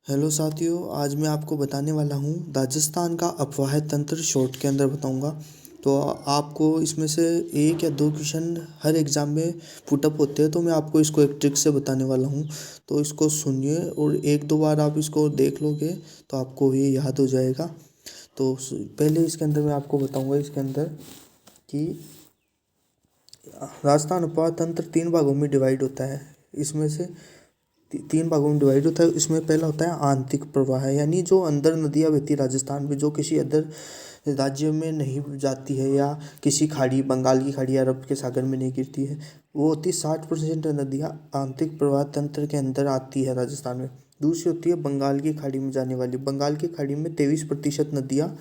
Hello साथियों, आज मैं आपको बताने वाला हूँ राजस्थान का अफवाह तंत्र शॉर्ट के अंदर बताऊँगा। तो आपको इसमें से एक या दो क्वेश्चन हर एग्ज़ाम में पुटअप होते हैं, तो मैं आपको इसको एक ट्रिक से बताने वाला हूँ। तो इसको सुनिए और एक दो बार आप इसको देख लोगे तो आपको ये याद हो जाएगा। तो पहले इसके अंदर मैं आपको बताऊँगा इसके अंदर कि राजस्थान अफवाह तंत्र 3 भागों में डिवाइड होता है। इसमें से 3 भागों में डिवाइड होता है। इसमें पहला होता है आंतरिक प्रवाह, यानी जो अंदर नदियाँ बहती है राजस्थान में, जो किसी अदर राज्य में नहीं जाती है या किसी खाड़ी, बंगाल की खाड़ी या अरब के सागर में नहीं गिरती है, वो होती 60% नदियाँ आंतरिक प्रवाह तंत्र के अंदर आती है राजस्थान में। दूसरी होती है बंगाल की खाड़ी में जाने वाली। बंगाल की खाड़ी में 23% नदियाँ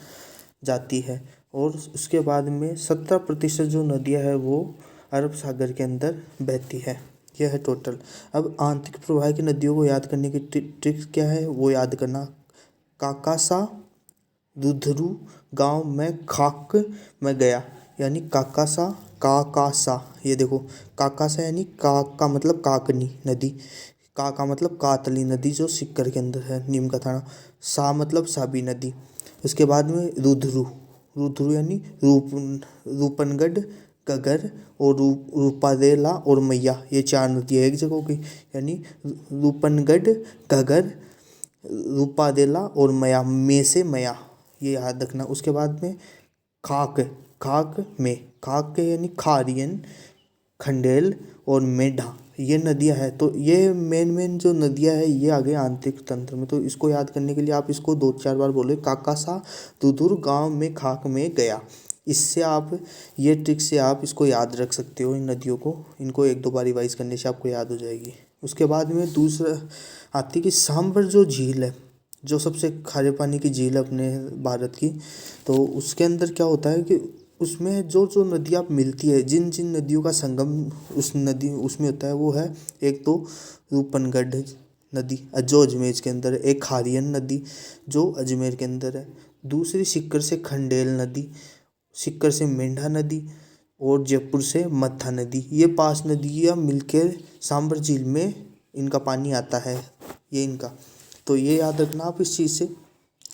जाती है और उसके बाद में 17% जो नदियाँ है वो अरब सागर के अंदर बहती है। यह है टोटल। अब आंतरिक प्रवाह की नदियों को याद करने की ट्रिक्स क्या है वो याद करना। काकासा दुधरू गांव में खाक में गया, यानी काकासा काकासा। ये देखो, काकासा यानी का मतलब काकनी नदी, का मतलब कातली नदी जो सिक्कर के अंदर है, नीम का थाना। सा मतलब साबी नदी। उसके बाद में रुद्रु, रुद्रु यानी रूपनगढ़, गगर और रूपारेला और मैया, ये 4 नदियाँ एक जगह हो गई, यानी रूपनगढ़, गगर, रूपारेला और मया, में से मया, ये याद रखना। उसके बाद में खाक, खाक में, खाक के यानी खारियन, खंडेल और मेढा, ये नदियाँ हैं। तो ये मेन जो नदियाँ हैं ये आ गई आंतरिक तंत्र में। तो इसको याद करने के लिए आप इसको 2-4 बार बोले, काकासा दुदुर गांव में खाक में गया। इससे आप ये ट्रिक से आप इसको याद रख सकते हो, इन नदियों को। इनको 1-2 बार रिवाइज करने से आपको याद हो जाएगी। उसके बाद में दूसरा आती है कि सांभर जो झील है, जो सबसे खारे पानी की झील है अपने भारत की। तो उसके अंदर क्या होता है कि उसमें जो जो नदियाँ मिलती है, जिन जिन नदियों का संगम उस नदी उसमें होता है, वो है एक तो रूपनगढ़ नदी जो अजमेर के अंदर है, एक खारियन नदी जो अजमेर के अंदर है, दूसरी सिक्कर से खंडेल नदी, सिक्कर से मेंढा नदी और जयपुर से मत्था नदी। ये 5 नदियाँ मिलकर सांभर झील में इनका पानी आता है, ये इनका। तो ये याद रखना आप इस चीज़ से।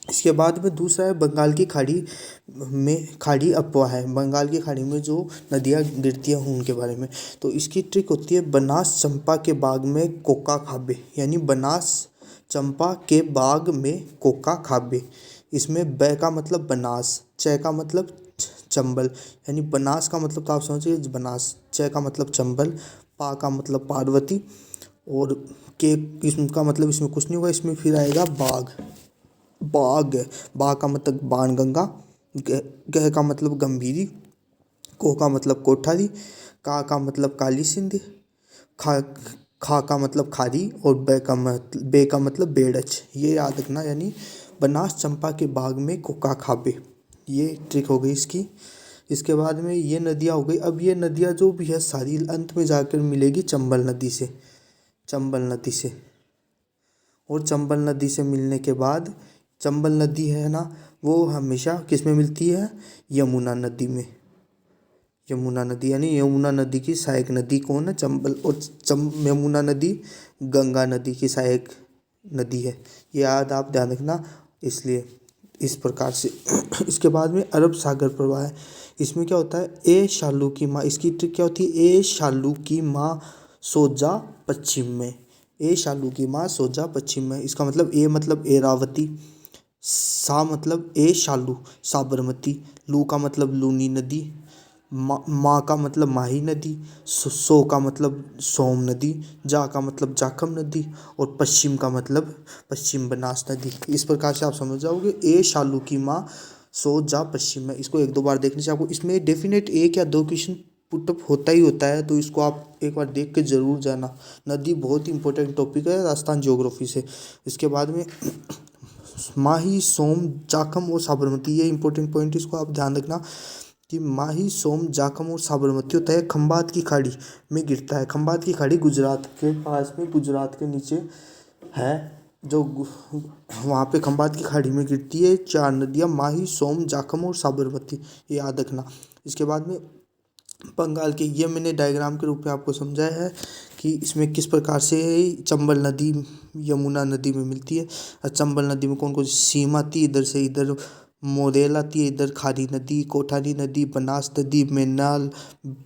इसके बाद में दूसरा है बंगाल की खाड़ी में, खाड़ी अफवाह है। बंगाल की खाड़ी में जो नदियाँ गिरती हैं उनके बारे में। तो इसकी ट्रिक होती है बनास चंपा के बाग में कोका खाबे, यानी बनास चंपा के बाग में कोका खाबे। इसमें ब का मतलब बनास, च का मतलब चंबल, यानी बनास का मतलब तो आप समझिए बनास, च का मतलब चंबल, पा का मतलब पार्वती और के इसका मतलब इसमें कुछ नहीं होगा, इसमें फिर आएगा बाघ। बाघ, बा का मतलब बाणगंगा, गह का मतलब गंभीरी, को का मतलब कोठारी, का मतलब काली सिंध, खा खा का मतलब खारी और बे का मतलब बेड़च। ये याद रखना, यानी बनास चंपा के बाग में कोका खाबे। ये ट्रिक हो गई इसकी। इसके बाद में ये नदियाँ हो गई। अब ये नदियाँ जो भी है सारी अंत में जाकर मिलेगी चंबल नदी से, चंबल नदी से। और चंबल नदी से मिलने के बाद, चंबल नदी है ना, वो हमेशा किस में मिलती है, यमुना नदी में। यमुना नदी, यानी यमुना नदी की सहायक नदी कौन है, चंबल। और यमुना नदी गंगा नदी की सहायक नदी है। ये याद आप ध्यान रखना, इसलिए इस प्रकार से। इसके बाद में अरब सागर प्रवाह है। इसमें क्या होता है, ए शालू की माँ, इसकी ट्रिक क्या होती है, ए शालू की माँ सोजा पश्चिम में, ए शालू की माँ सोजा पश्चिम में। इसका मतलब ए मतलब एरावती, सा मतलब ए शालू साबरमती, लू का मतलब लूनी नदी, माँ का मतलब माही नदी, सो का मतलब सोम नदी, जा का मतलब जाखम नदी और पश्चिम का मतलब पश्चिम बनास नदी। इस प्रकार से आप समझ जाओगे, ए शालू की माँ सो जा पश्चिम में। इसको 1-2 बार देखने से आपको इसमें डेफिनेट 1 या 2 क्वेश्चन पुटअप होता ही होता है, तो इसको आप एक बार देख के ज़रूर जाना। नदी बहुत ही इंपॉर्टेंट टॉपिक है राजस्थान ज्योग्राफी से। इसके बाद में माही, सोम, जाखम और साबरमती, ये इंपॉर्टेंट पॉइंट, इसको आप ध्यान रखना कि माही, सोम, जाखम और साबरमती होता है खंबात की खाड़ी में गिरता है। खंबात की खाड़ी गुजरात के पास में, गुजरात के नीचे है, जो वहाँ पे खंबात की खाड़ी में गिरती है 4 नदियाँ, माही, सोम, जाखम और साबरमती, ये याद रखना। इसके बाद में बंगाल के, ये मैंने डायग्राम के रूप में आपको समझाया है कि इसमें किस प्रकार से चंबल नदी यमुना नदी में मिलती है। और चंबल नदी में कौन कौन सी सीमा आती है, इधर से इधर मोरेल आती है, इधर खारी नदी, कोठारी नदी, बनास नदी, मेनाल,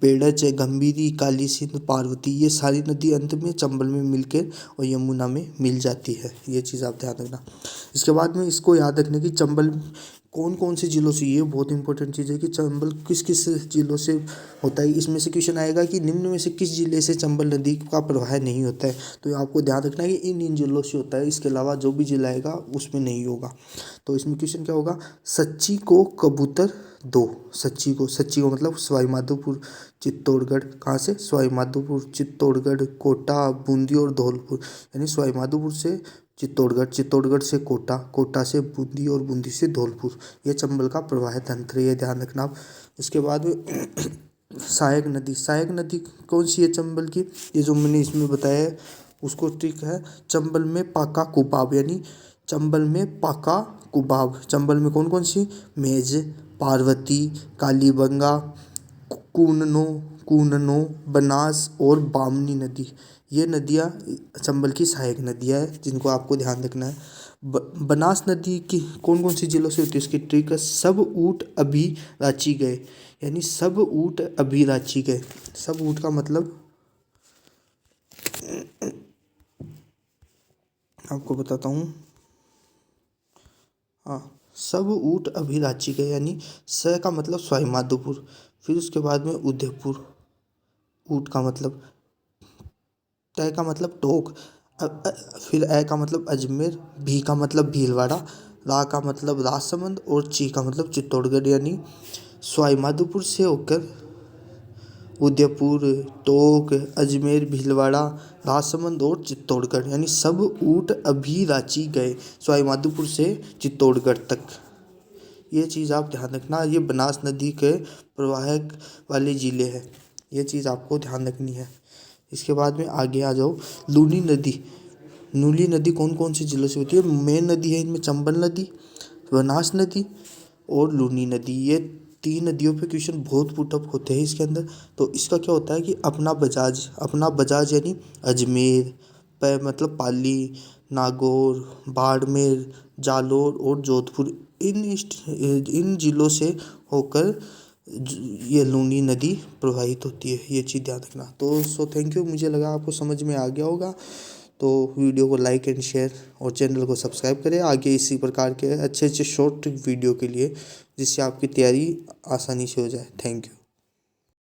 बेड़च, गंभीरी, काली सिंध, पार्वती, ये सारी नदी अंत में चंबल में मिलकर और यमुना में मिल जाती है। ये चीज़ आप ध्यान रखना। इसके बाद में इसको याद रखने की चंबल कौन कौन से ज़िलों से, ये बहुत इंपॉर्टेंट चीज़ है कि चंबल किस किस ज़िलों से होता है। इसमें से क्वेश्चन आएगा कि निम्न में से किस ज़िले से चंबल नदी का प्रवाह नहीं होता है, तो आपको ध्यान रखना है कि इन ज़िलों से होता है, इसके अलावा जो भी ज़िला आएगा उसमें नहीं होगा। तो इसमें क्वेश्चन क्या होगा, सच्ची को कबूतर दो। सच्ची को मतलब सवाई माधोपुर चित्तौड़गढ़, कहाँ से, सवाई माधोपुर, चित्तौड़गढ़, कोटा, बूंदी और धौलपुर, यानी सवाई माधोपुर से चित्तौड़गढ़, चित्तौड़गढ़ से कोटा, कोटा से बूंदी और बूंदी से धौलपुर, ये चंबल का प्रवाह तंत्र, ये ध्यान रखना आप। इसके बाद सहायक नदी कौन सी है चंबल की, ये जो मैंने इसमें बताया है उसको ट्रिक है। चंबल में पाका कुबाब, यानी चंबल में पाका कुबाब, चंबल में कौन कौन सी, मेज, पार्वती, कालीबंगा, कूननो कूननो, बनास और बामनी नदी, ये नदियाँ चंबल की सहायक नदियाँ हैं जिनको आपको ध्यान रखना है। बनास नदी की कौन कौन सी जिलों से होती है, इसकी ट्रिक है, सब ऊँट अभी रांची गए, यानी सब ऊँट अभी रांची गए। सब ऊँट का मतलब आपको बताता हूँ, हाँ, सब ऊँट अभी रांची गए, यानी स का मतलब सवाई माधोपुर, फिर उसके बाद में उदयपुर, ऊँट का मतलब, तय का मतलब टोक, फिर ए का मतलब अजमेर, भी का मतलब भीलवाड़ा, रा का मतलब राजसमंद और ची का मतलब चित्तौड़गढ़, यानी सवाई माधोपुर से होकर उदयपुर, टोक, अजमेर, भीलवाड़ा, राजसमंद और चित्तौड़गढ़, यानी सब ऊँट अभी रांची गए, सवाई माधोपुर से चित्तौड़गढ़ तक। ये चीज़ आप ध्यान रखना, ये बनास नदी के प्रवाह वाले ज़िले हैं, ये चीज़ आपको ध्यान रखनी है। इसके बाद में आगे आ जाओ, नूली नदी कौन कौन से ज़िलों से होती है, मेन नदी है इनमें चंबल नदी, बनास नदी और लूनी नदी, ये 3 नदियों पे क्वेश्चन बहुत पुटअप होते हैं इसके अंदर। तो इसका क्या होता है कि अपना बजाज यानी अजमेर, मतलब पाली, नागौर, बाड़मेर, जालौर और जोधपुर, इन ज़िलों से होकर ये लूनी नदी प्रवाहित होती है, ये चीज़ ध्यान रखना। तो थैंक यू, मुझे लगा आपको समझ में आ गया होगा। तो वीडियो को लाइक एंड शेयर और चैनल को सब्सक्राइब करें आगे इसी प्रकार के अच्छे अच्छे शॉर्ट वीडियो के लिए, जिससे आपकी तैयारी आसानी से हो जाए। Thank you.